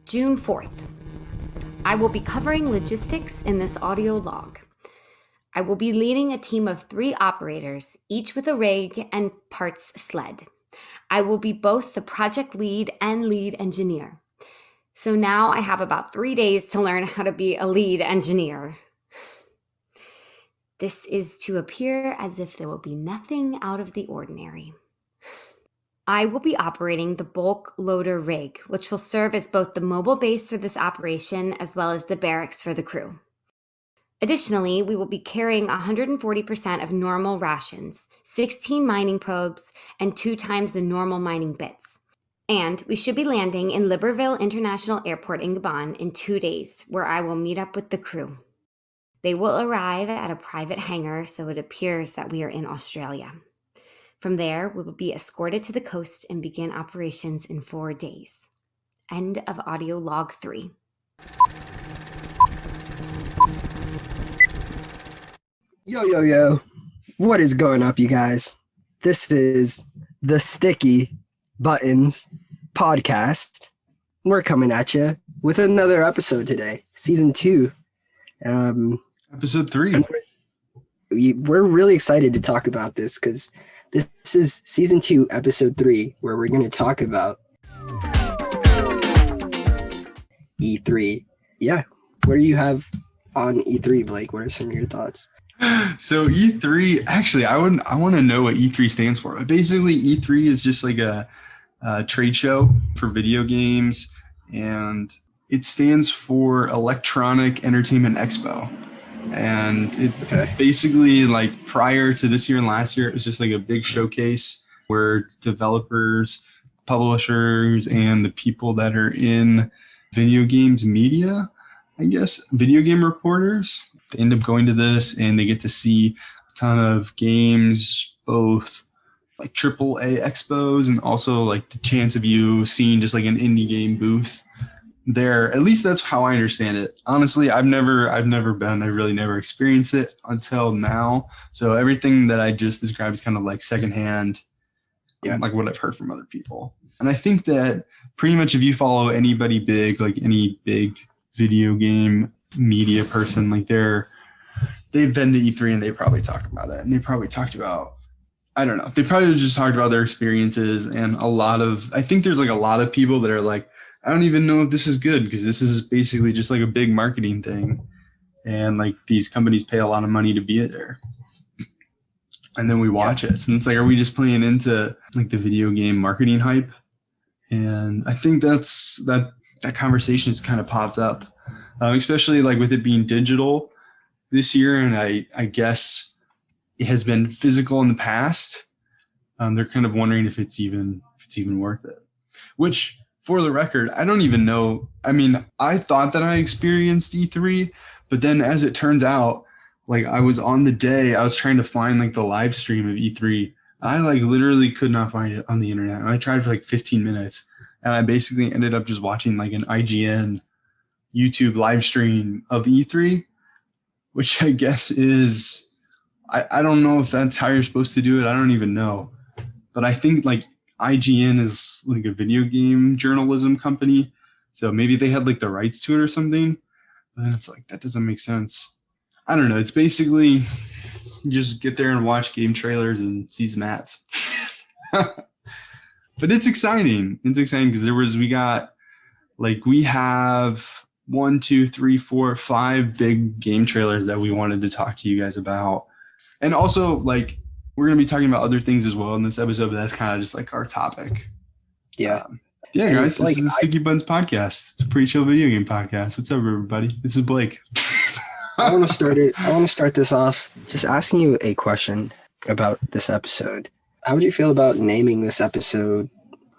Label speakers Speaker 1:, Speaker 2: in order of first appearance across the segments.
Speaker 1: June 4th. I will be covering logistics in this audio log. I will be leading a team of 3 operators, each with a rig and parts sled. I will be both the project lead and lead engineer. So now I have about 3 days to learn how to be a lead engineer. This is to appear as if there will be nothing out of the ordinary. I will be operating the bulk loader rig, which will serve as both the mobile base for this operation as well as the barracks for the crew. Additionally, we will be carrying 140% of normal rations, 16 mining probes, and 2 times the normal mining bits. And we should be landing in Libreville International Airport in Gabon in 2 days, where I will meet up with the crew. They will arrive at a private hangar, so it appears that we are in Australia. From there, we will be escorted to the coast and begin operations in 4 days. End of audio log 3.
Speaker 2: Yo. What is going up, you guys? This is the Sticky Buttons podcast. We're coming at you with another episode today, season 2.
Speaker 3: Episode 3.
Speaker 2: We're really excited to talk about this because this is season 2, episode 3, where we're going to talk about E3. Yeah. What do you have on E3, Blake? What are some of your thoughts?
Speaker 3: So E3, actually, I want to know what E3 stands for. Basically, E3 is just like a trade show for video games, and it stands for Electronic Entertainment Expo. And it basically, like, prior to this year and last year, it was just like a big showcase where developers, publishers, and the people that are in video games media, I guess, video game reporters, they end up going to this and they get to see a ton of games, both like AAA expos and also like the chance of you seeing just like an indie game booth there. At least that's how I understand it. Honestly, I've never been. I really never experienced it until now. So everything that I just described is kind of like secondhand, like what I've heard from other people. And I think that pretty much if you follow anybody big, like any big video game media person, like they've been to E3 and they probably talked about it, and they probably talked about, I don't know, they probably just talked about their experiences. And I think there's like a lot of people that are like, I don't even know if this is good because this is basically just like a big marketing thing, and like these companies pay a lot of money to be there, and then we watch it. So it's like, are we just playing into like the video game marketing hype? And I think that conversation has kind of popped up. Especially like with it being digital this year, and I guess it has been physical in the past. They're kind of wondering if it's even worth it. Which, for the record, I don't even know. I mean, I thought that I experienced E3, but then as it turns out, like I was on the day, I was trying to find like the live stream of E3. I like literally could not find it on the internet. And I tried for like 15 minutes, and I basically ended up just watching like an IGN YouTube live stream of E3, which I guess is, I don't know if that's how you're supposed to do it. I don't even know. But I think like IGN is like a video game journalism company. So maybe they had like the rights to it or something. But then it's like, that doesn't make sense. I don't know. It's basically you just get there and watch game trailers and see some ads. But it's exciting. It's exciting because we have 1, 2, 3, 4, 5 big game trailers that we wanted to talk to you guys about. And also, like, we're going to be talking about other things as well in this episode, but that's kind of just like our topic.
Speaker 2: Yeah.
Speaker 3: Guys, this is the Sticky Buns podcast. It's a pretty chill video game podcast. What's up, everybody? This is Blake.
Speaker 2: I want to start this off just asking you a question about this episode. How would you feel about naming this episode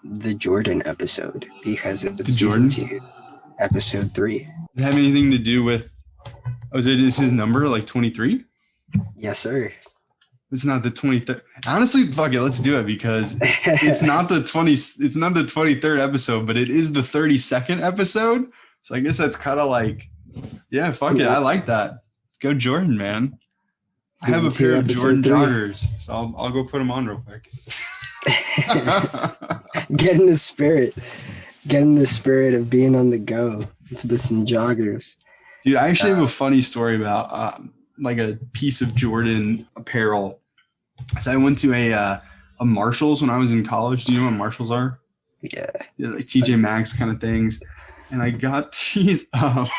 Speaker 2: the Jordan episode? Because it's season 2. Episode 3.
Speaker 3: Does it have anything to do with, is his number like 23?
Speaker 2: Yes, sir.
Speaker 3: It's not the 23rd. Honestly, fuck it, let's do it because it's not the 23rd episode, but it is the 32nd episode. So I guess that's kind of like, yeah, fuck it. I like that. Let's go Jordan, man. I have a pair of Jordan joggers, so I'll go put them on real quick.
Speaker 2: Get in the spirit. get in the spirit of being on the go. Let's put some joggers.
Speaker 3: Dude, I actually have a funny story about like a piece of Jordan apparel. So I went to a Marshalls when I was in college. Do you know what Marshalls are?
Speaker 2: Yeah.
Speaker 3: Yeah, like TJ Maxx kind of things. And I got these I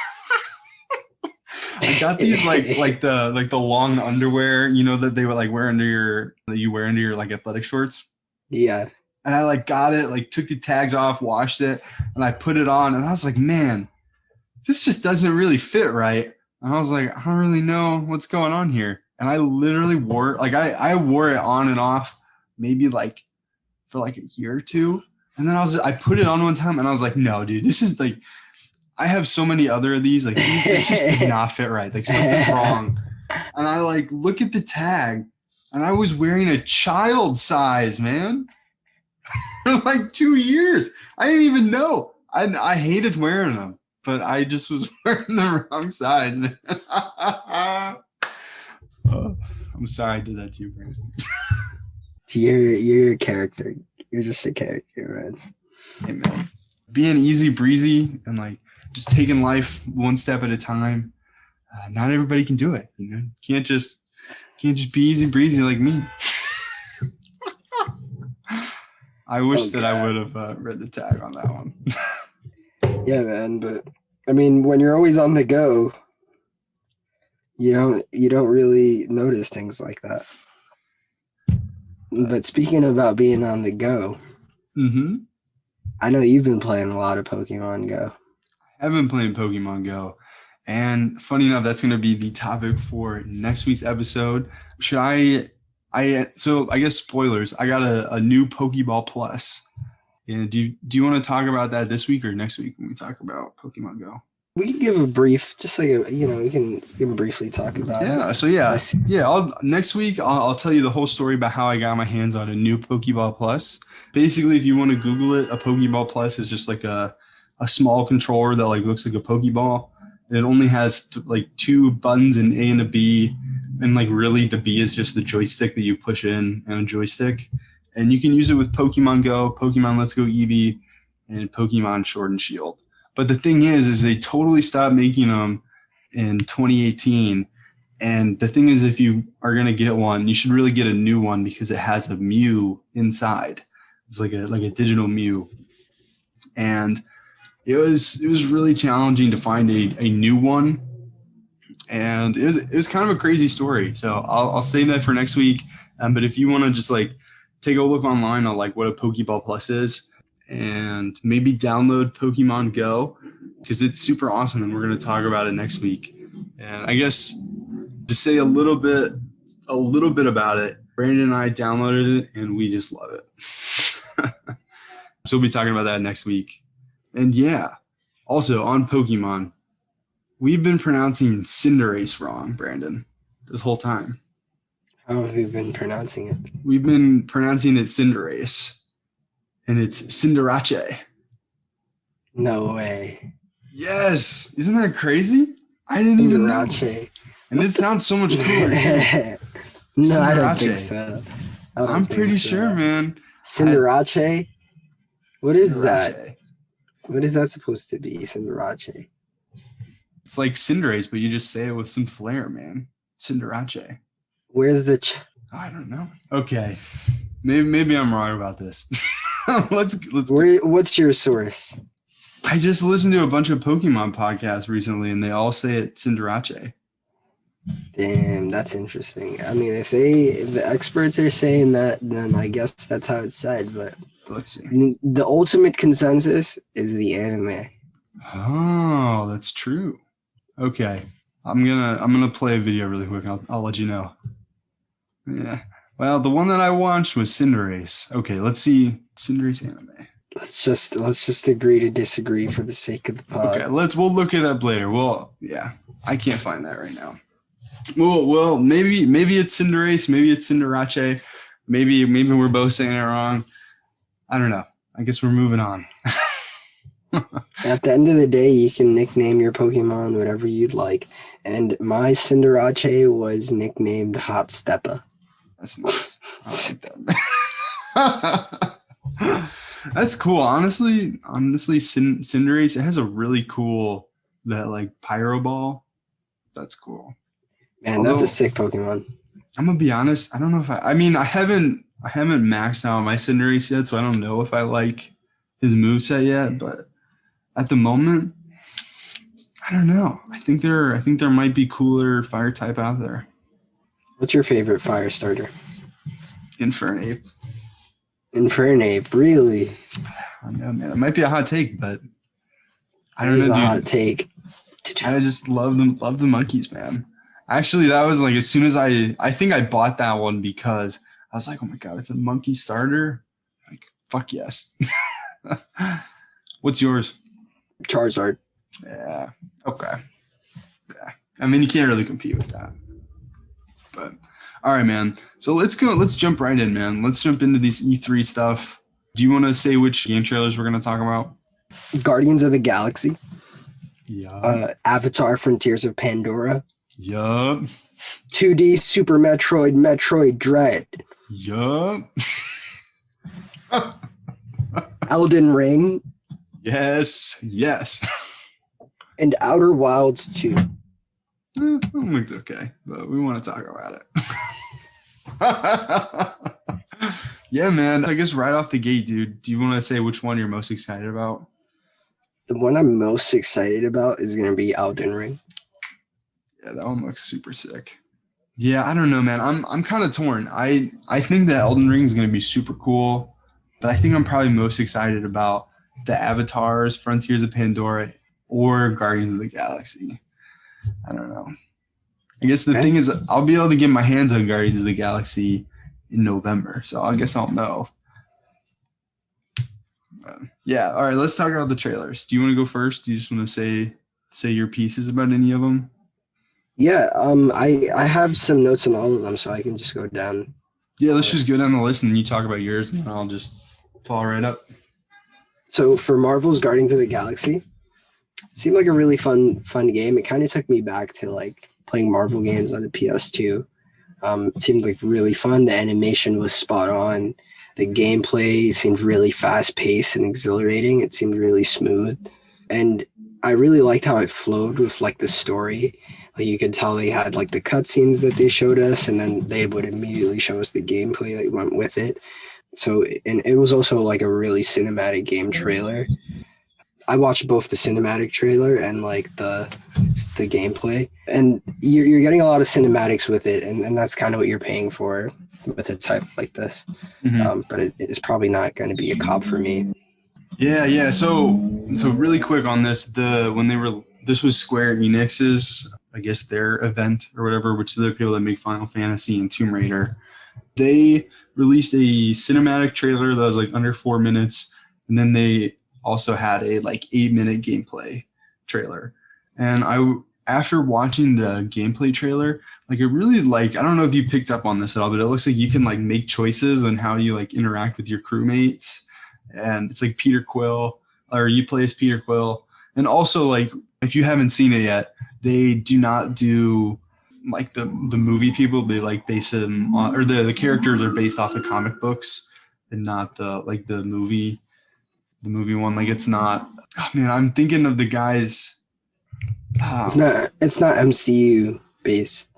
Speaker 3: got these like the long underwear, you know, that they would like wear under your like athletic shorts.
Speaker 2: Yeah.
Speaker 3: And I like got it, like took the tags off, washed it, and I put it on, and I was like, man, this just doesn't really fit right. And I was like, I don't really know what's going on here. And I literally wore it, like I wore it on and off maybe like for like a year or two. And then I put it on one time and I was like, no, dude, this is like, I have so many other of these, like this just does not fit right. Like something's wrong. And I like look at the tag and I was wearing a child size, man. For like 2 years. I didn't even know. I hated wearing them, but I just was wearing the wrong size, man. I'm sorry I did that to you, Brandon.
Speaker 2: You're a character. You're just a character, man.
Speaker 3: Hey, man. Being easy breezy and like just taking life one step at a time. Not everybody can do it. You know, can't just be easy breezy like me. I wish that I would have read the tag on that one.
Speaker 2: Yeah, man. But I mean, when you're always on the go, you don't really notice things like that. But speaking about being on the go, I know you've been playing a lot of Pokemon Go.
Speaker 3: I've been playing Pokemon Go. And funny enough, that's going to be the topic for next week's episode. So I guess spoilers. I got a new Pokeball Plus. And do you want to talk about that this week or next week when we talk about Pokemon Go?
Speaker 2: We can give a brief, just like we can briefly talk about it.
Speaker 3: Yeah. So next week I'll tell you the whole story about how I got my hands on a new Pokeball Plus. Basically, if you want to Google it, a Pokeball Plus is just like a small controller that like looks like a Pokeball. And it only has like 2 buttons, an A and a B. And like really the B is just the joystick that you push in and a joystick. And you can use it with Pokemon Go, Pokemon Let's Go Eevee, and Pokemon Sword and Shield. But the thing is they totally stopped making them in 2018. And the thing is, if you are going to get one, you should really get a new one because it has a Mew inside. It's like a digital Mew. And it was really challenging to find a new one. And it was kind of a crazy story. So I'll save that for next week. But if you want to just like take a look online on like what a Pokeball Plus is and maybe download Pokemon Go because it's super awesome. And we're going to talk about it next week. And I guess to say a little bit about it, Brandon and I downloaded it and we just love it. So we'll be talking about that next week. And yeah, also on Pokemon, we've been pronouncing Cinderace wrong, Brandon, this whole time.
Speaker 2: How have you been pronouncing it?
Speaker 3: We've been pronouncing it Cinderace, and it's Cinderace.
Speaker 2: No way.
Speaker 3: Yes. Isn't that crazy? I didn't even know. And it sounds so much cooler, too.
Speaker 2: No, I don't think so.
Speaker 3: I'm pretty sure, man.
Speaker 2: Cinderace? What is that? What is that supposed to be, Cinderace?
Speaker 3: It's like Cinderace, but you just say it with some flair, man. Cinderace.
Speaker 2: Where's the
Speaker 3: I don't know. Okay. Maybe I'm wrong about this. Let's
Speaker 2: What's your source?
Speaker 3: I just listened to a bunch of Pokemon podcasts recently and they all say it Cinderace.
Speaker 2: Damn, that's interesting. I mean, if the experts are saying that, then I guess that's how it's said, but
Speaker 3: let's see.
Speaker 2: The ultimate consensus is the anime.
Speaker 3: Oh, that's true. Okay. I'm gonna play a video really quick. I'll let you know. Yeah. Well, the one that I watched was Cinderace. Okay, let's see Cinderace anime.
Speaker 2: Let's just agree to disagree for the sake of the pod.
Speaker 3: Okay, we'll look it up later. Well, yeah, I can't find that right now. Well, maybe it's Cinderace, maybe it's Cinderace, maybe we're both saying it wrong. I don't know. I guess we're moving on.
Speaker 2: At the end of the day, you can nickname your Pokemon whatever you'd like. And my Cinderace was nicknamed Hot Steppa.
Speaker 3: That's nice. I like that. That's cool. Honestly, Cinderace, it has a really cool that like pyro ball. That's cool.
Speaker 2: Man, that's a
Speaker 3: Although
Speaker 2: sick Pokemon.
Speaker 3: I'm gonna be honest, I don't know if I mean I haven't maxed out my Cinderace yet, so I don't know if I like his moveset yet, but at the moment, I don't know. I think there might be cooler fire type out there.
Speaker 2: What's your favorite fire starter?
Speaker 3: Infernape.
Speaker 2: Infernape, really?
Speaker 3: I know, man. It might be a hot take, but I
Speaker 2: That
Speaker 3: don't
Speaker 2: is
Speaker 3: know,
Speaker 2: a
Speaker 3: dude.
Speaker 2: hot take.
Speaker 3: I just love the monkeys, man. Actually, that was like as soon as I think I bought that one because I was like, oh my god, it's a monkey starter. Like, fuck yes. What's yours?
Speaker 2: Charizard.
Speaker 3: Yeah. Okay. Yeah. I mean, you can't really compete with that. But all right, man. So let's go. Let's jump right in, man. Let's jump into these E3 stuff. Do you want to say which game trailers we're going to talk about?
Speaker 2: Guardians of the Galaxy.
Speaker 3: Yeah.
Speaker 2: Avatar Frontiers of Pandora.
Speaker 3: Yup.
Speaker 2: 2D Super Metroid, Metroid Dread.
Speaker 3: Yup.
Speaker 2: Elden Ring.
Speaker 3: Yes. Yes.
Speaker 2: And Outer Wilds 2.
Speaker 3: It looked okay, but we want to talk about it. Yeah, man. I guess right off the gate, dude, do you want to say which one you're most excited about?
Speaker 2: The one I'm most excited about is going to be Elden Ring.
Speaker 3: Yeah, that one looks super sick. Yeah, I don't know, man. I'm kind of torn. I think that Elden Ring is going to be super cool, but I think I'm probably most excited about the Avatars, Frontiers of Pandora, or Guardians of the Galaxy. I don't know. I guess the thing is, I'll be able to get my hands on Guardians of the Galaxy in November, so I guess I'll know. Yeah, all right. Let's talk about the trailers. Do you want to go first? Do you just want to say your pieces about any of them?
Speaker 2: Yeah, I have some notes on all of them, so I can just go down.
Speaker 3: Yeah, let's just go down the list and you talk about yours, and I'll just follow right up.
Speaker 2: So for Marvel's Guardians of the Galaxy, it seemed like a really fun game. It kind of took me back to like playing Marvel games on the PS2. It seemed like really fun. The animation was spot on. The gameplay seemed really fast paced and exhilarating. It seemed really smooth. And I really liked how it flowed with like the story. Like you could tell they had like the cutscenes that they showed us, and then they would immediately show us the gameplay that went with it. So, and it was also like a really cinematic game trailer. I watched both the cinematic trailer and like the gameplay, and you're getting a lot of cinematics with it, and that's kind of what you're paying for with a type like this.
Speaker 3: Mm-hmm.
Speaker 2: But it's probably not going to be a cop for me.
Speaker 3: Yeah. So really quick on this, this was Square Enix's, I guess, their event or whatever, which are the people that make Final Fantasy and Tomb Raider. They released a cinematic trailer that was like under 4 minutes, and then they also had a like 8-minute gameplay trailer. And after watching the gameplay trailer, like it really like, I don't know if you picked up on this at all, but it looks like you can like make choices on how you like interact with your crewmates. And it's like Peter Quill, or you play as Peter Quill. And also like, if you haven't seen it yet, they do not do like the movie people. They like base them on, or the characters are based off the comic books and not the movie one. Like it's not, oh man, I'm thinking of the guys.
Speaker 2: It's not MCU based.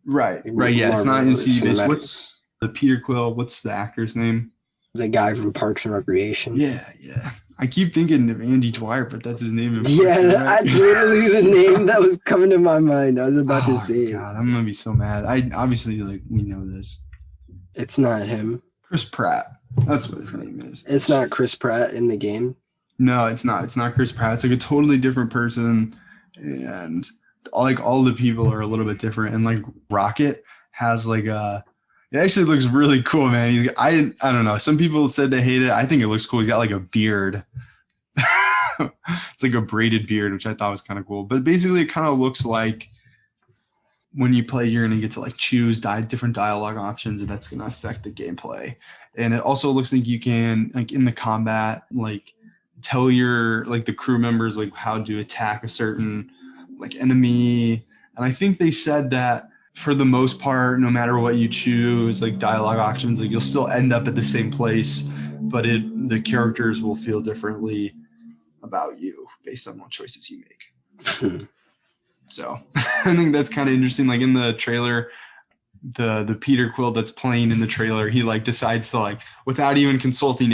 Speaker 3: Right. Yeah, it's not
Speaker 2: Marvel
Speaker 3: MCU based.
Speaker 2: cinematic.
Speaker 3: What's the Peter Quill? What's the actor's name?
Speaker 2: The guy from Parks and Recreation.
Speaker 3: Yeah. I keep thinking of Andy Dwyer, but that's his name.
Speaker 2: Yeah, that's literally the name that was coming to my mind. I was about to say it.
Speaker 3: God, I'm gonna be so mad. I obviously like we know this.
Speaker 2: It's not him.
Speaker 3: Chris Pratt. That's what his name is.
Speaker 2: It's not Chris Pratt in the game.
Speaker 3: No, it's not. It's not Chris Pratt. It's like a totally different person, and like all the people are a little bit different. And like Rocket has like a. It actually looks really cool, man. I don't know. Some people said they hate it. I think it looks cool. He's got like a beard. It's like a braided beard, which I thought was kind of cool. But basically, it kind of looks like when you play, you're going to get to like choose different dialogue options, and that's going to affect the gameplay. And it also looks like you can, like in the combat, like tell your like the crew members like how to attack a certain like enemy. And I think they said that for the most part, no matter what you choose, like dialogue options, like you'll still end up at the same place. but the characters will feel differently about you based on what choices you make. So I think that's kind of interesting. Like in the trailer, the Peter Quill that's playing in the trailer, he like decides to like without even consulting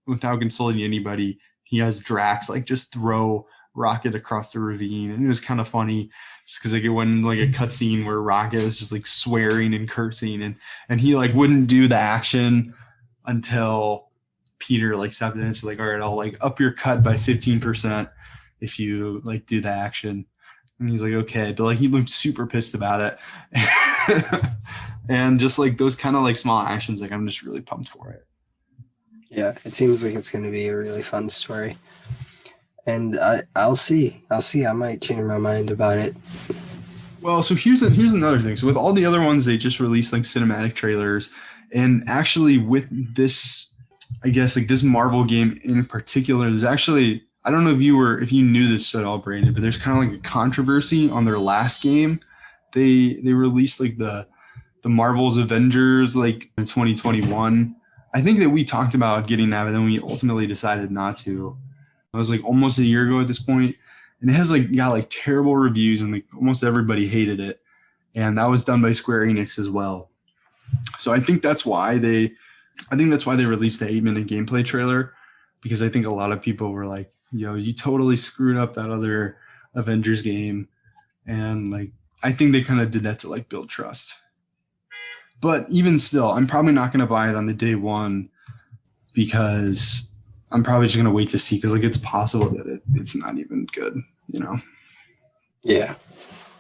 Speaker 3: without consulting anybody, he has Drax like just throw Rocket across the ravine, and it was kind of funny just because like it went in like a cutscene where Rocket is just like swearing and cursing, and he like wouldn't do the action until Peter like stepped in and said like, all right, I'll like up your cut by 15% if you like do the action. And he's like, okay, but like he looked super pissed about it. And just like those kind of like small actions, like I'm just really pumped for it.
Speaker 2: Yeah, it seems like it's going to be a really fun story. And I'll see. I might change my mind about it.
Speaker 3: Well, so here's another thing. So with all the other ones, they just released like cinematic trailers. And actually with this, I guess like this Marvel game in particular, there's actually, I don't know if you knew this at all, Brandon, but there's kind of like a controversy on their last game. They released like the Marvel's Avengers like in 2021. I think that we talked about getting that, but then we ultimately decided not to. It was like almost a year ago at this point, and it has like got like terrible reviews, and like almost everybody hated it. And that was done by Square Enix as well. So I think that's why they released the 8-minute gameplay trailer, because I think a lot of people were like, yo, you totally screwed up that other Avengers game. And like, I think they kind of did that to like build trust. But even still, I'm probably not going to buy it on the day one, because I'm probably just going to wait to see, because like it's possible that it's not even good, you know?
Speaker 2: Yeah,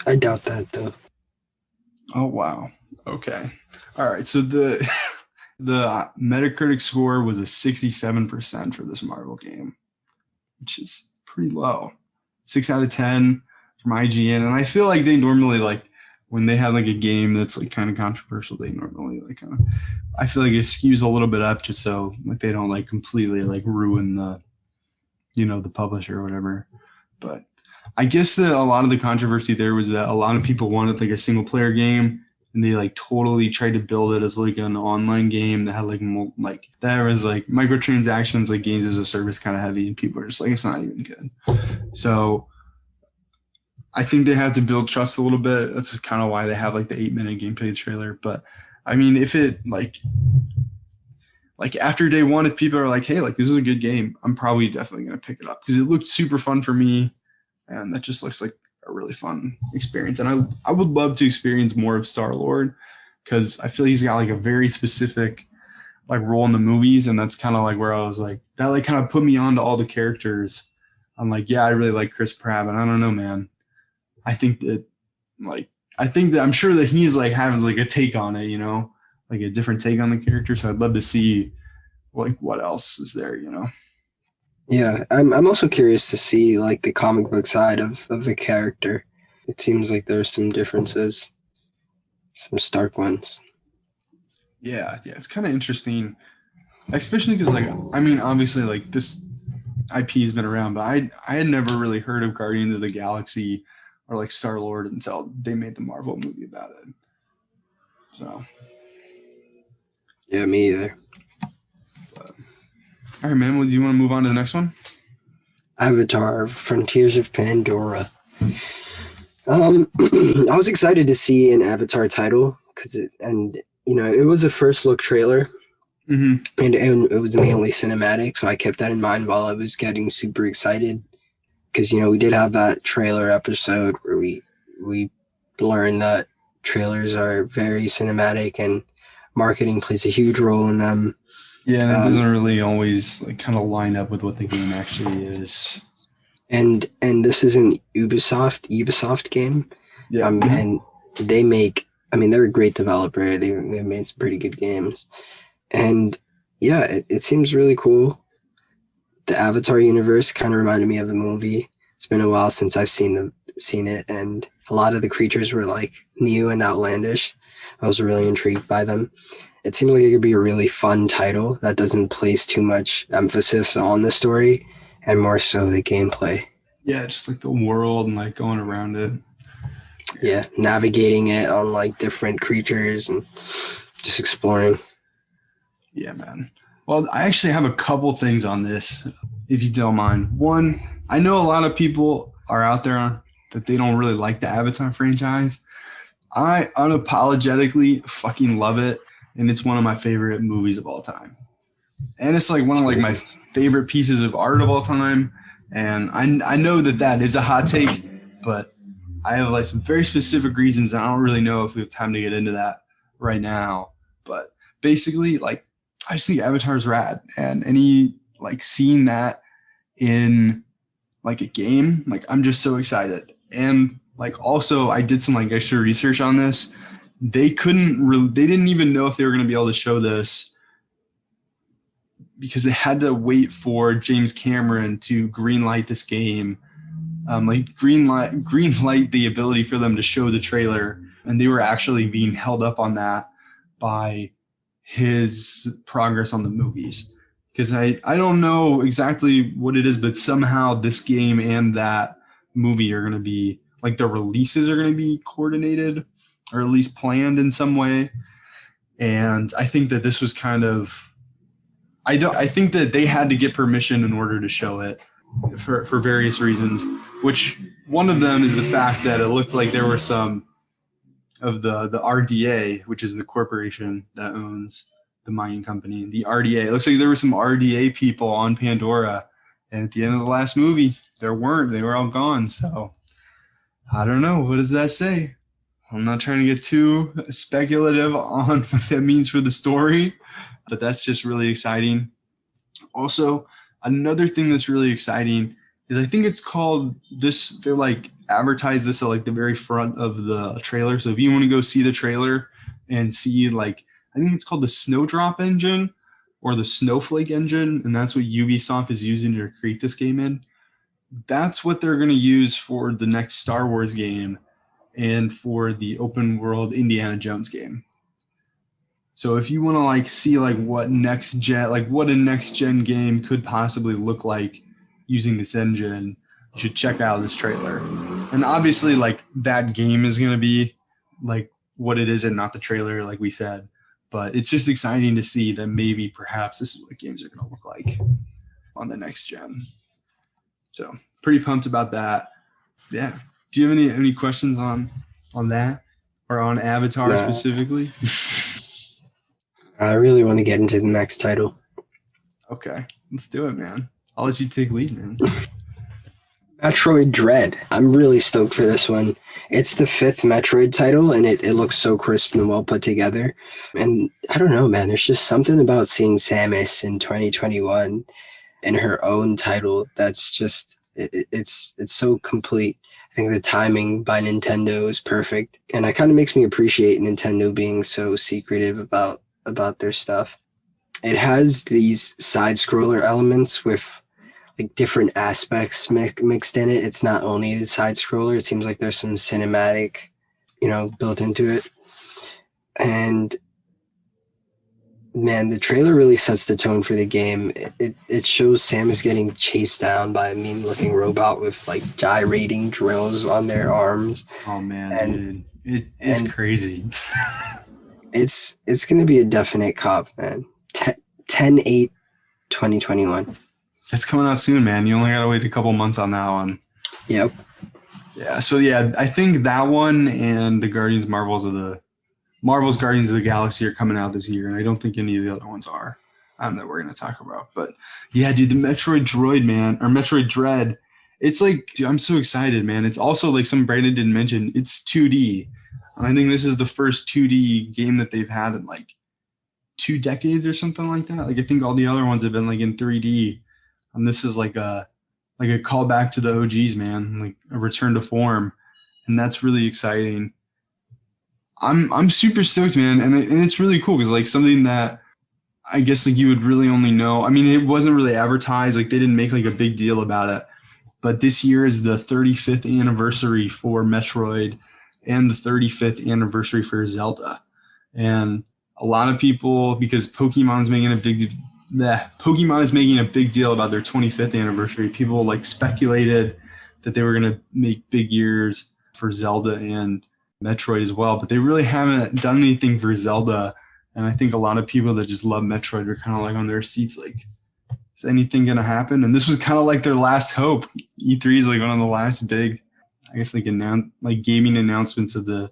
Speaker 2: I doubt that though.
Speaker 3: Oh, wow. Okay. All right. So the Metacritic score was a 67% for this Marvel game, which is pretty low. 6 out of 10 from IGN. And I feel like they normally like when they have like a game that's like kind of controversial, they normally like kind of, I feel like it skews a little bit up just so like they don't like completely like ruin the, you know, the publisher or whatever. But I guess that a lot of the controversy there was that a lot of people wanted like a single player game, and they like totally tried to build it as like an online game that had like that was like microtransactions, like games as a service kind of heavy, and people are just like, it's not even good. So I think they have to build trust a little bit. That's kind of why they have like the 8-minute gameplay trailer. But I mean, if it like after day one, if people are like, hey, like this is a good game, I'm probably definitely going to pick it up, because it looked super fun for me. And that just looks like a really fun experience. And I would love to experience more of Star-Lord, because I feel he's got like a very specific like role in the movies. And that's kind of like where I was like, that like kind of put me on to all the characters. I'm like, yeah, I really like Chris Pratt, but I don't know, man. I think that I'm sure that he's like having like a take on it, you know, like a different take on the character. So I'd love to see like what else is there, you know?
Speaker 2: Yeah, I'm also curious to see like the comic book side of the character. It seems like there's some differences, some stark ones.
Speaker 3: Yeah, it's kind of interesting, especially because like, I mean, obviously like this IP has been around, but I had never really heard of Guardians of the Galaxy or like Star-Lord until they made the Marvel movie about it. So
Speaker 2: Yeah, me either.
Speaker 3: All right, man. Well, do you want to move on to the next one?
Speaker 2: Avatar: Frontiers of Pandora. I was excited to see an Avatar title because it was a first look trailer, and it was mainly cinematic, so I kept that in mind while I was getting super excited, because we did have that trailer episode where we learned that trailers are very cinematic and marketing plays a huge role in them.
Speaker 3: Yeah, and it doesn't really always like kind of line up with what the game actually is.
Speaker 2: And this is an Ubisoft game.
Speaker 3: Yeah.
Speaker 2: And they make, they're a great developer. They made some pretty good games. And yeah, it seems really cool. The Avatar universe kind of reminded me of a movie. It's been a while since I've seen it, and a lot of the creatures were like new and outlandish. I was really intrigued by them. It seems like it could be a really fun title that doesn't place too much emphasis on the story and more so the gameplay.
Speaker 3: Yeah, just like the world and like going around it.
Speaker 2: Yeah, navigating it on like different creatures and just exploring.
Speaker 3: Yeah, man. Well, I actually have a couple things on this, if you don't mind. One, I know a lot of people are out there that they don't really like the Avatar franchise. I unapologetically fucking love it, and it's one of my favorite movies of all time. And it's like one of like my favorite pieces of art of all time. And I know that is a hot take, but I have like some very specific reasons, and I don't really know if we have time to get into that right now. But basically, like, I just think Avatar's rad, and any like seeing that in like a game, like I'm just so excited. And like also, I did some like extra research on this. They didn't even know if they were going to be able to show this because they had to wait for James Cameron to green light this game, like green light the ability for them to show the trailer, and they were actually being held up on that by his progress on the movies. Because I don't know exactly what it is, but somehow this game and that movie are going to be like the releases are going to be coordinated or at least planned in some way. And I think that this was kind of I think that they had to get permission in order to show it for various reasons, which one of them is the fact that it looked like there were some of the RDA, which is the corporation that owns the mining company, the RDA. It looks like there were some RDA people on Pandora, and at the end of the last movie, there weren't. They were all gone. So I don't know. What does that say? I'm not trying to get too speculative on what that means for the story, but that's just really exciting. Also, another thing that's really exciting is I think it's called this. They like advertise this at like the very front of the trailer. So if you want to go see the trailer and see like, I think it's called the Snowdrop engine or the Snowflake engine, and that's what Ubisoft is using to create this game in. That's what they're going to use for the next Star Wars game and for the open world Indiana Jones game. So if you want to like see like what a next gen game could possibly look like using this engine, you should check out this trailer. And obviously like that game is going to be like what it is and not the trailer, like we said. But it's just exciting to see that maybe perhaps this is what games are going to look like on the next gen. So pretty pumped about that. Yeah. Do you have any questions on that or on Avatar specifically?
Speaker 2: I really want to get into the next title.
Speaker 3: Okay, let's do it, man. I'll let you take lead, man.
Speaker 2: Metroid Dread. I'm really stoked for this one. It's the 5th Metroid title, and it looks so crisp and well put together. And I don't know, man. There's just something about seeing Samus in 2021 in her own title that's just it's so complete. I think the timing by Nintendo is perfect, and it kind of makes me appreciate Nintendo being so secretive about their stuff. It has these side scroller elements with like different aspects mixed in it. It's not only the side scroller. It seems like there's some cinematic, built into it. And man, the trailer really sets the tone for the game. It shows Samus getting chased down by a mean-looking robot with like gyrating drills on their arms.
Speaker 3: Oh man, dude. It's crazy.
Speaker 2: It's going to be a definite cop, man. 10/8/2021.
Speaker 3: It's coming out soon, man. You only got to wait a couple months on that one.
Speaker 2: Yep.
Speaker 3: Yeah, so yeah, I think that one and the Marvel's Guardians of the Galaxy are coming out this year, and I don't think any of the other ones are that we're going to talk about. But yeah, dude, the Metroid Dread, it's like, dude, I'm so excited, man. It's also like some Brandon didn't mention, it's 2D. And I think this is the first 2D game that they've had in like 2 decades or something like that. Like I think all the other ones have been like in 3D. And this is like a callback to the OGs, man, like a return to form. And that's really exciting. I'm super stoked, man. And it's really cool because like something that I guess like you would really only know. I mean, it wasn't really advertised. Like they didn't make like a big deal about it. But this year is the 35th anniversary for Metroid and the 35th anniversary for Zelda. And a lot of people, because Pokemon is making a big deal about their 25th anniversary, people like speculated that they were going to make big years for Zelda and Metroid as well, but they really haven't done anything for Zelda And I think a lot of people that just love Metroid are kind of like on their seats, like, is anything going to happen? And this was kind of like their last hope. E3 is like one of the last big, I guess, like gaming announcements of the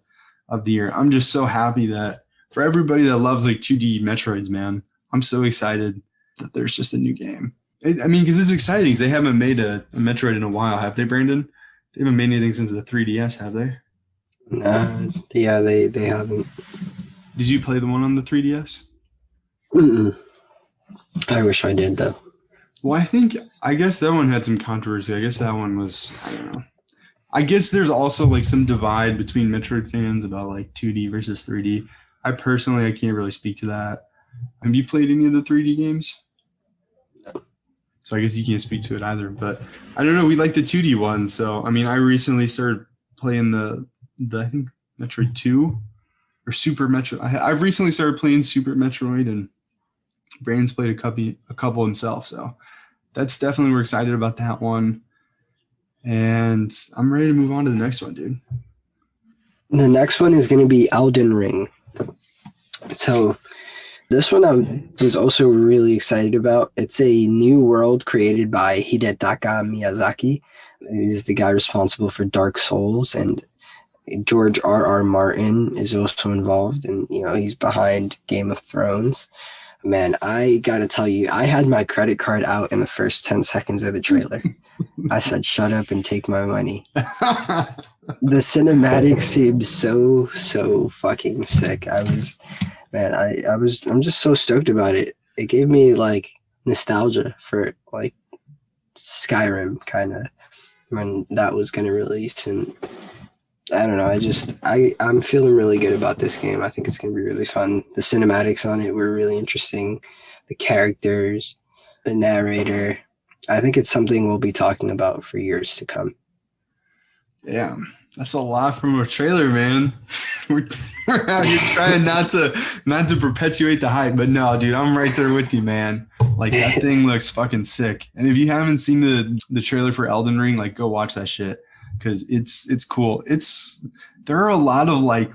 Speaker 3: year. I'm just so happy that for everybody that loves like 2D Metroids, man, I'm so excited that there's just a new game. I mean, because it's exciting. Because they haven't made a Metroid in a while, have they, Brandon? They haven't made anything since the 3DS, have they?
Speaker 2: Yeah, they haven't.
Speaker 3: Did you play the one on the 3DS?
Speaker 2: Mm-mm. I wish I did, though.
Speaker 3: Well, I guess that one had some controversy. I guess that one was, I don't know. I guess there's also like some divide between Metroid fans about like 2D versus 3D. I can't really speak to that. Have you played any of the 3D games?
Speaker 2: No.
Speaker 3: So I guess you can't speak to it either. But I don't know. We like the 2D one. So, I mean, I recently started playing the I think Metroid 2 or Super Metroid. I've recently started playing Super Metroid, and Brandon's played a couple himself. So that's definitely, we're excited about that one. And I'm ready to move on to the next one, dude.
Speaker 2: The next one is going to be Elden Ring. So this one I was also really excited about. It's a new world created by Hidetaka Miyazaki. He's the guy responsible for Dark Souls, and George R.R. Martin is also involved, and he's behind Game of Thrones. Man, I gotta tell you, I had my credit card out in the first 10 seconds of the trailer. I said, shut up and take my money. The cinematic seemed so fucking sick. I'm just so stoked about it. It gave me like nostalgia for like Skyrim kind of when that was going to release. And I don't know. I'm feeling really good about this game. I think it's going to be really fun. The cinematics on it were really interesting. The characters, the narrator. I think it's something we'll be talking about for years to come.
Speaker 3: Damn, that's a lot from a trailer, man. We're out here trying not to perpetuate the hype, but no, dude, I'm right there with you, man. Like, that thing looks fucking sick. And if you haven't seen the trailer for Elden Ring, like, go watch that shit, because it's cool. There are a lot of like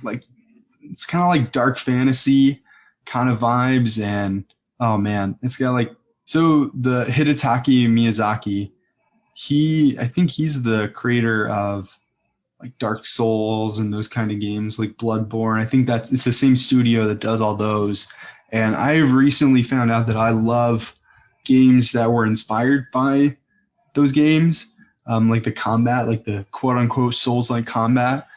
Speaker 3: it's kind of like dark fantasy kind of vibes, and oh man, it's got like, so the Hidetaka Miyazaki, I think he's the creator of like Dark Souls and those kind of games, like Bloodborne. I think it's the same studio that does all those. And I've recently found out that I love games that were inspired by those games, like the combat, like the quote unquote Souls-like combat.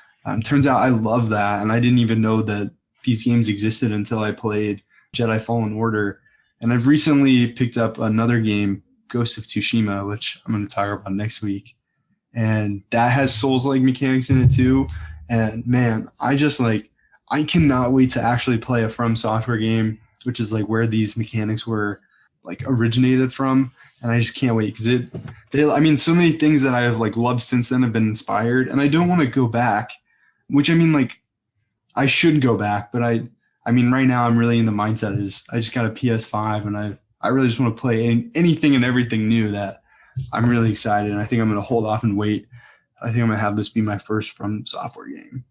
Speaker 3: Turns out I love that, and I didn't even know that these games existed until I played Jedi Fallen Order. And I've recently picked up another game, Ghost of Tsushima, which I'm going to talk about next week. And that has Souls-like mechanics in it too. And man, I cannot wait to actually play a From Software game, which is like where these mechanics were like originated from. And I just can't wait, because so many things that I have like loved since then have been inspired, and I don't want to go back, which I mean, like, I should go back, but I mean, right now I'm really in the mindset is I just got a PS5, and I really just want to play anything and everything new that I'm really excited. And I think I'm going to hold off and wait. I think I'm going to have this be my first From Software game.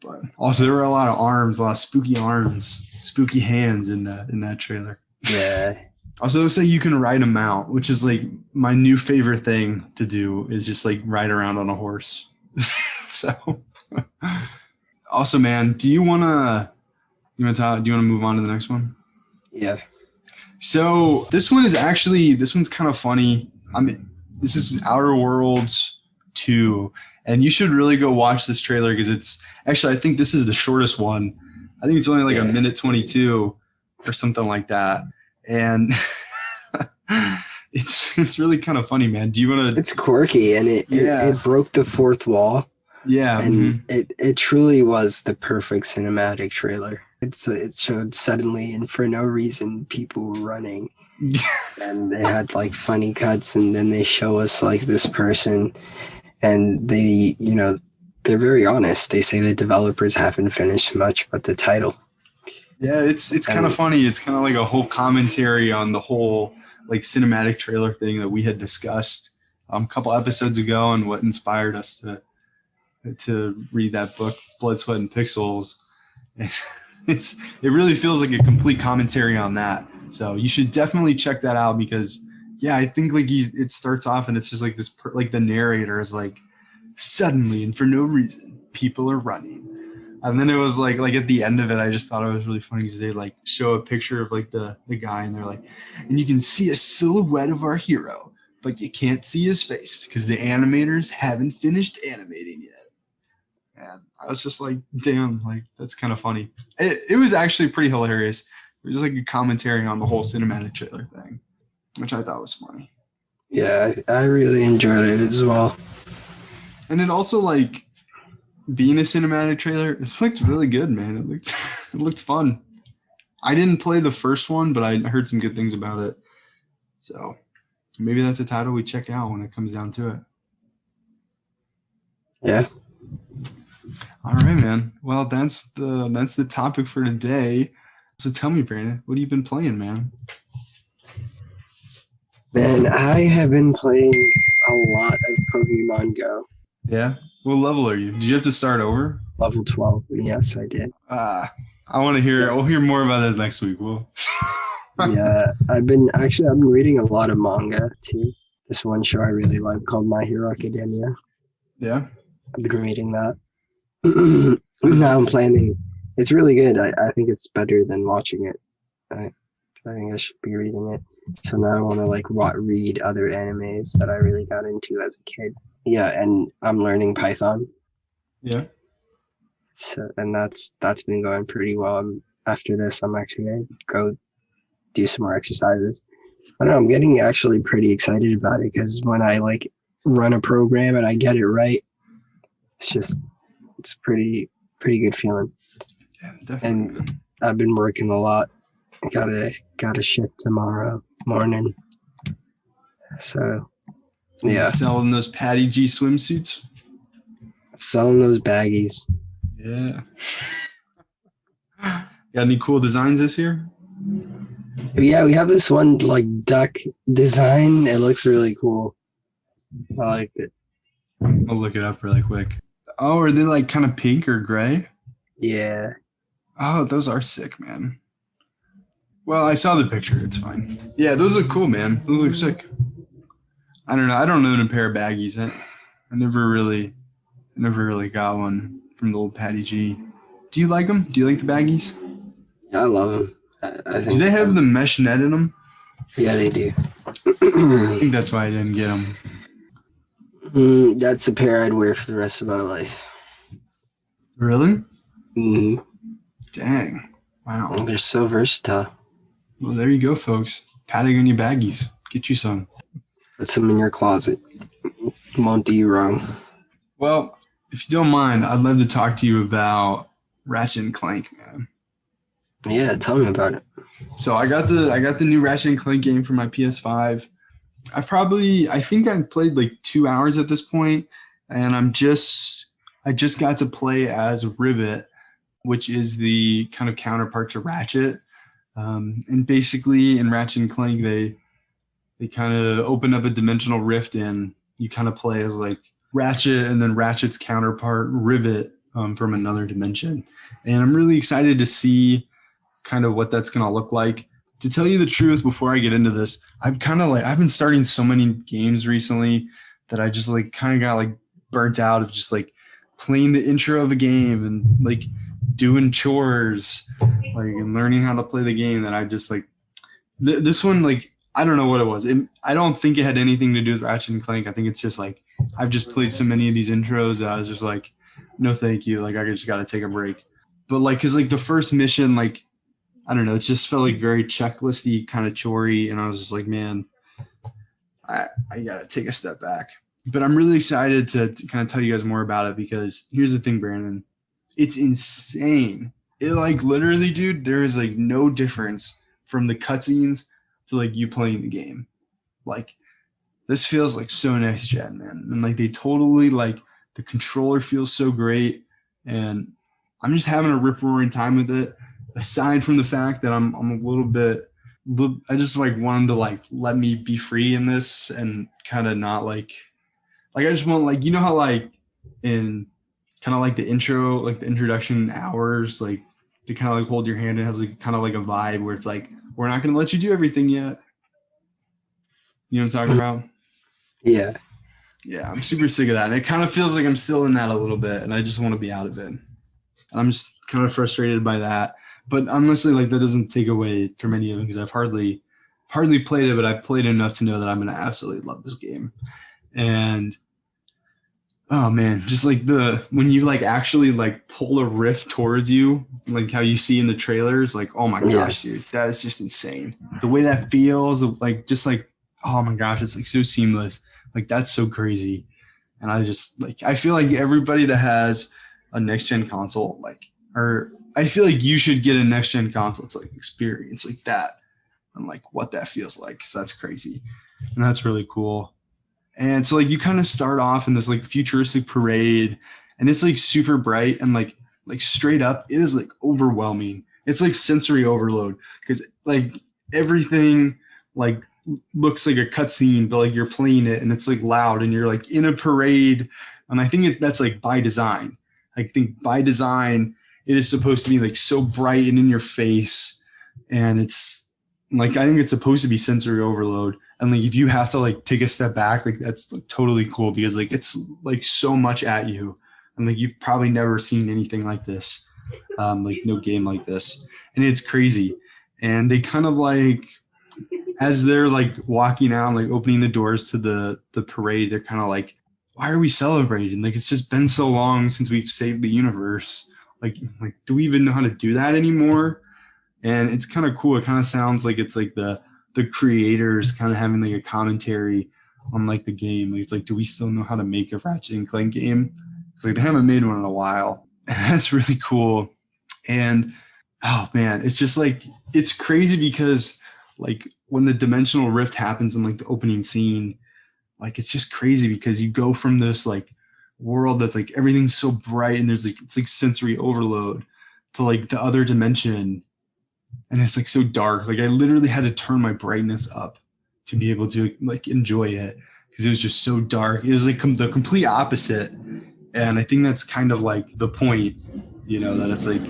Speaker 3: But also, there were a lot of spooky arms, spooky hands in that trailer.
Speaker 2: Yeah.
Speaker 3: Also, it looks like you can ride a mount, which is like my new favorite thing to do, is just like ride around on a horse. So, also, man, do you want to move on to the next one?
Speaker 2: Yeah.
Speaker 3: So this one's kind of funny. This is Outer Worlds 2, and you should really go watch this trailer, because it's actually, I think this is the shortest one. I think it's only like a minute 22 or something like that. And it's really kind of funny, man. Do you want to? It's
Speaker 2: quirky, and it broke the fourth wall.
Speaker 3: Yeah,
Speaker 2: and it truly was the perfect cinematic trailer. It showed suddenly and for no reason people running, and they had like funny cuts, and then they show us like this person, and they they're very honest. They say the developers haven't finished much but the title.
Speaker 3: Yeah, it's kind of funny. It's kind of like a whole commentary on the whole like cinematic trailer thing that we had discussed a couple episodes ago, and what inspired us to read that book, Blood, Sweat, and Pixels. it really feels like a complete commentary on that. So you should definitely check that out because yeah, I think like it starts off and it's just like this like the narrator is like suddenly and for no reason people are running. And then it was like at the end of it, I just thought it was really funny because they like show a picture of like the guy and they're like, and you can see a silhouette of our hero, but you can't see his face because the animators haven't finished animating yet. And I was just like, damn, like that's kind of funny. It was actually pretty hilarious. It was like a commentary on the whole cinematic trailer thing, which I thought was funny.
Speaker 2: Yeah, I really enjoyed it as well.
Speaker 3: And it also like being a cinematic trailer, it looked really good, man. It looked fun. I didn't play the first one, but I heard some good things about it. So maybe that's a title we check out when it comes down to it.
Speaker 2: Yeah.
Speaker 3: All right, man. Well, that's the topic for today. So tell me, Brandon, what have you been playing, man?
Speaker 2: Man, I have been playing a lot of Pokemon Go.
Speaker 3: Yeah. What level are you? Did you have to start over?
Speaker 2: Level 12. Yes, I did.
Speaker 3: I want to hear. We'll hear more about that next week.
Speaker 2: Yeah, I've been reading a lot of manga too. This one show I really like called My Hero Academia.
Speaker 3: Yeah.
Speaker 2: I've been reading that. Now I'm planning. It's really good. I think it's better than watching it. I think I should be reading it. So now I want to like read other animes that I really got into as a kid. Yeah, and I'm learning Python.
Speaker 3: Yeah.
Speaker 2: So and that's been going pretty well. After this, I'm actually gonna go do some more exercises. I don't know. I'm getting actually pretty excited about it because when I like run a program and I get it right, it's pretty good feeling.
Speaker 3: Yeah, definitely.
Speaker 2: And I've been working a lot. I got a shift tomorrow morning. So yeah,
Speaker 3: selling those Patty G swimsuits.
Speaker 2: Selling those baggies.
Speaker 3: Yeah. Got any cool designs this year?
Speaker 2: Yeah, we have this one like duck design. It looks really cool. I like it.
Speaker 3: I'll look it up really quick. Oh, are they like kind of pink or gray?
Speaker 2: Yeah.
Speaker 3: Oh, those are sick, man. Well, I saw the picture. It's fine. Yeah, those look cool, man. Those look sick. I don't know. I don't own a pair of baggies. I never really got one from the old Patty G. Do you like them? Do you like the baggies?
Speaker 2: Yeah, I love them. I think.
Speaker 3: Do they have the mesh net in them?
Speaker 2: Yeah, they do.
Speaker 3: I think that's why I didn't get them.
Speaker 2: That's a pair I'd wear for the rest of my life.
Speaker 3: Really?
Speaker 2: Mm-hmm.
Speaker 3: Dang. Wow.
Speaker 2: They're so versatile.
Speaker 3: Well, there you go, folks. Patting on your baggies. Get you some.
Speaker 2: Put some in your closet. Won't do you wrong.
Speaker 3: Well, if you don't mind, I'd love to talk to you about Ratchet and Clank, man.
Speaker 2: Yeah, tell me about it.
Speaker 3: So I got the new Ratchet and Clank game for my PS5. I think I've played like 2 hours at this point, and I just got to play as Rivet, which is the kind of counterpart to Ratchet. And basically in Ratchet and Clank, they kind of open up a dimensional rift and you kind of play as like Ratchet and then Ratchet's counterpart Rivet from another dimension. And I'm really excited to see kind of what that's going to look like. To tell you the truth, before I get into this, I've been starting so many games recently that I just like kind of got like burnt out of just like playing the intro of a game and like doing chores, like and learning how to play the game. That I just like this one, like I don't know what it was. I don't think it had anything to do with Ratchet and Clank. I think it's just like I've just played so many of these intros that I was just like, no, thank you. Like I just got to take a break. But like, cause like the first mission, like I don't know, it just felt like very checklisty, kind of chore-y, and I was just like, man, I gotta take a step back. But I'm really excited to kind of tell you guys more about it because here's the thing, Brandon, it's insane. It like literally, dude, there is like no difference from the cutscenes to like you playing the game. Like this feels like so next gen, man, and like they totally like the controller feels so great, and I'm just having a rip roaring time with it. Aside from the fact that I'm a little bit, I just like want them to like let me be free in this and kind of not like I just want like, you know how like in kind of like the intro, like the introduction hours, like They kind of like hold your hand. It has like kind of like a vibe where it's like, we're not going to let you do everything yet. You know what I'm talking about?
Speaker 2: Yeah.
Speaker 3: Yeah, I'm super sick of that. And it kind of feels like I'm still in that a little bit, and I just want to be out of it. And I'm just kind of frustrated by that. But honestly, like that doesn't take away from any of them because I've hardly played it, but I've played enough to know that I'm going to absolutely love this game. And oh man, just like when you like actually like pull a rift towards you, like how you see in the trailers, like oh my gosh, dude, that is just insane. The way that feels, like just like oh my gosh, it's like so seamless. Like that's so crazy. And I just like I feel like everybody that has a next gen console, like or I feel like you should get a next gen console to like experience like that and like what that feels like because that's crazy and that's really cool. And so like you kind of start off in this like futuristic parade and it's like super bright and like straight up it is like overwhelming. It's like sensory overload because like everything like looks like a cutscene, but like you're playing it and it's like loud and you're like in a parade. And I think that's like by design. I think by design it is supposed to be like so bright and in your face, and it's like I think it's supposed to be sensory overload. And like if you have to like take a step back, like that's like totally cool because like it's like so much at you, and like you've probably never seen anything like this, like no game like this, and it's crazy. And they kind of like as they're like walking out, like opening the doors to the parade, they're kind of like, why are we celebrating? Like it's just been so long since we've saved the universe. Like do we even know how to do that anymore? And it's kind of cool. It kind of sounds like it's like the creators kind of having like a commentary on like the game. Like it's like, do we still know how to make a Ratchet and Clank game? It's like they haven't made one in a while. And that's really cool. And oh man, it's just like it's crazy because like when the dimensional rift happens in like the opening scene, like it's just crazy because you go from this like world that's like everything's so bright and there's like it's like sensory overload to like the other dimension, and it's like so dark. Like I literally had to turn my brightness up to be able to like enjoy it because it was just so dark. It was like the complete opposite, and I think that's kind of like the point, you know, that it's like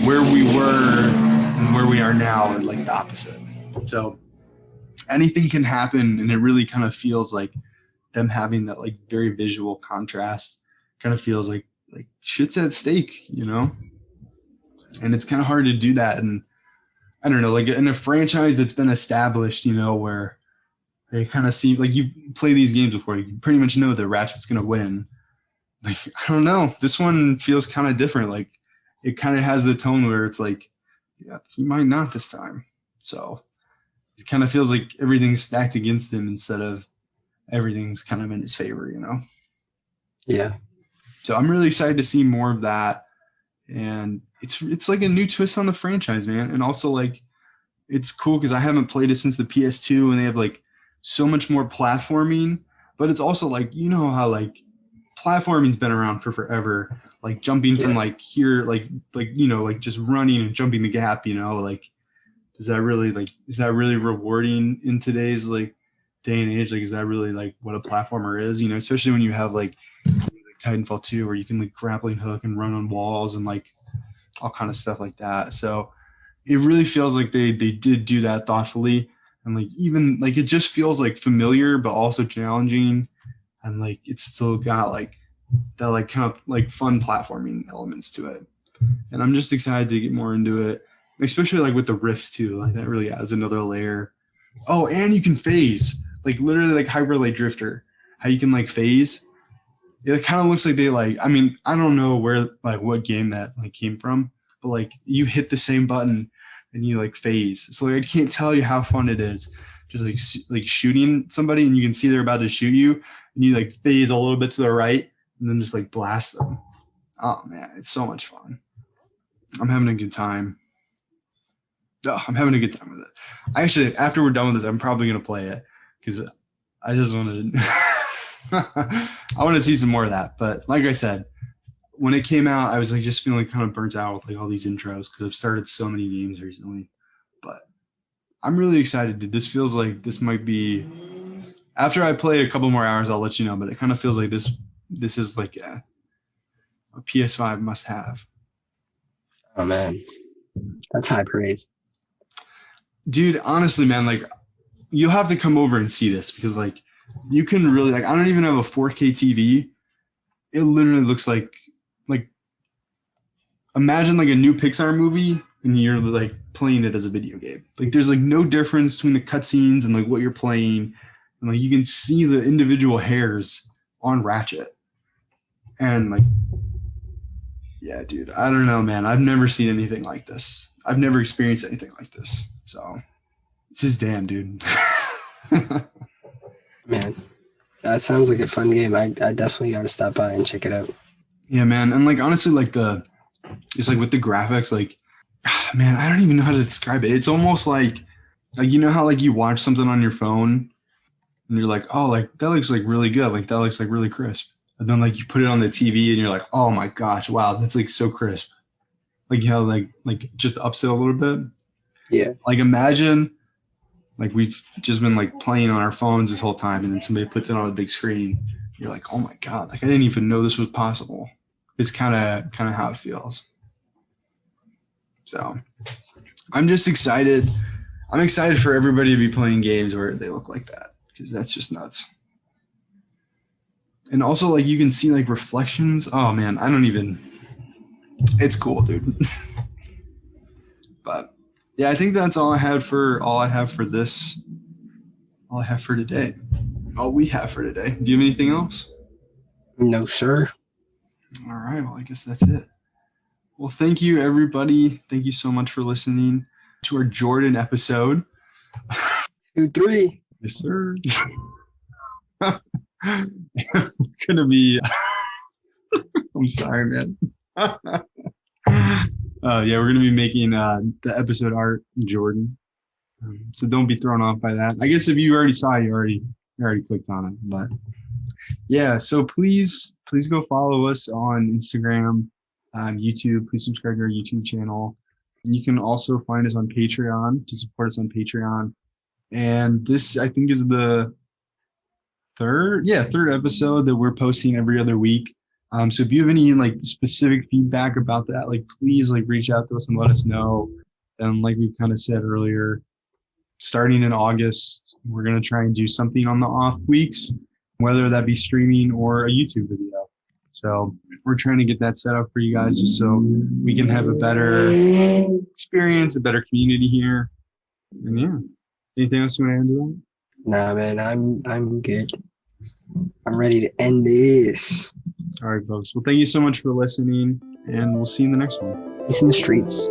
Speaker 3: where we were and where we are now are like the opposite. So anything can happen, and it really kind of feels like them having that like very visual contrast kind of feels like shit's at stake, you know. And it's kind of hard to do that, and I don't know, like in a franchise that's been established, you know, where they kind of see like you've played these games before, you pretty much know that Ratchet's gonna win. Like I don't know, this one feels kind of different. Like it kind of has the tone where it's like, yeah, he might not this time. So it kind of feels like everything's stacked against him instead of everything's kind of in his favor, you know?
Speaker 2: Yeah.
Speaker 3: So I'm really excited to see more of that. And it's like a new twist on the franchise, man. And also like it's cool because I haven't played it since the PS2 and they have like so much more platforming. But it's also like, you know how like platforming's been around for forever. Like jumping from like here, like you know, like just running and jumping the gap, you know, like is that really rewarding in today's like day and age? Like is that really like what a platformer is, you know, especially when you have like Titanfall 2 where you can like grappling hook and run on walls and like all kind of stuff like that. So it really feels like they did do that thoughtfully, and like even like it just feels like familiar but also challenging, and like it's still got like that like kind of like fun platforming elements to it. And I'm just excited to get more into it, especially like with the rifts too. Like that really adds another layer. Oh, and you can phase, like literally like Hyper Light Drifter, how you can like phase. It kind of looks like they like, I mean, I don't know where like what game that like came from, but like you hit the same button and you like phase. So like I can't tell you how fun it is just like shooting somebody and you can see they're about to shoot you and you like phase a little bit to the right and then just like blast them. Oh man, it's so much fun. I'm having a good time. Oh, I'm having a good time with it. Actually, after we're done with this, I'm probably gonna play it because I just want to. I want to see some more of that. But like I said, when it came out, I was like just feeling kind of burnt out with like all these intros because I've started so many games recently. But I'm really excited, dude. This feels like this might be. After I play a couple more hours, I'll let you know. But it kind of feels like this is like a PS5 must have.
Speaker 2: Oh man, that's high praise.
Speaker 3: Dude, honestly, man, like you'll have to come over and see this because like you can really like I don't even have a 4K TV. It literally looks like imagine like a new Pixar movie and you're like playing it as a video game. Like there's like no difference between the cutscenes and like what you're playing. And like you can see the individual hairs on Ratchet. And like yeah, dude, I don't know, man. I've never seen anything like this. I've never experienced anything like this. So it's just damn, dude.
Speaker 2: Man, that sounds like a fun game. I definitely got to stop by and check it out.
Speaker 3: Yeah, man. And like honestly, like it's like with the graphics, like man, I don't even know how to describe it. It's almost like you know how like you watch something on your phone and you're like, oh, like that looks like really good. Like that looks like really crisp. And then like you put it on the TV and you're like, oh my gosh, wow, that's like so crisp. Like how like just ups it a little bit.
Speaker 2: Yeah.
Speaker 3: Like imagine like we've just been like playing on our phones this whole time and then somebody puts it on the big screen. You're like, oh my God, like I didn't even know this was possible. It's kind of how it feels. So I'm just excited. I'm excited for everybody to be playing games where they look like that because that's just nuts. And also like you can see like reflections. Oh man, it's cool, dude. But yeah, I think that's all I have for this. All I have for today. All we have for today. Do you have anything else?
Speaker 2: No, sir.
Speaker 3: All right. Well, I guess that's it. Well, thank you, everybody. Thank you so much for listening to our Jordan episode.
Speaker 2: 2-3.
Speaker 3: Yes, sir. Gonna be. I'm sorry, man. Yeah, we're gonna be making the episode art Jordan. So don't be thrown off by that. I guess if you already saw it, you already clicked on it. But yeah, so please go follow us on Instagram, YouTube. Please subscribe to our YouTube channel. And you can also find us on Patreon to support us on Patreon. And this, I think, is the third episode that we're posting every other week. So if you have any like specific feedback about that, like please like reach out to us and let us know. And like we kind of said earlier, starting in August, we're going to try and do something on the off weeks, whether that be streaming or a YouTube video. So we're trying to get that set up for you guys just so we can have a better experience, a better community here. And yeah, anything else you want to add to that?
Speaker 2: Nah, man, I'm good. I'm ready to end this.
Speaker 3: All right, folks. Well, thank you so much for listening, and we'll see you in the next one.
Speaker 2: Peace in the streets.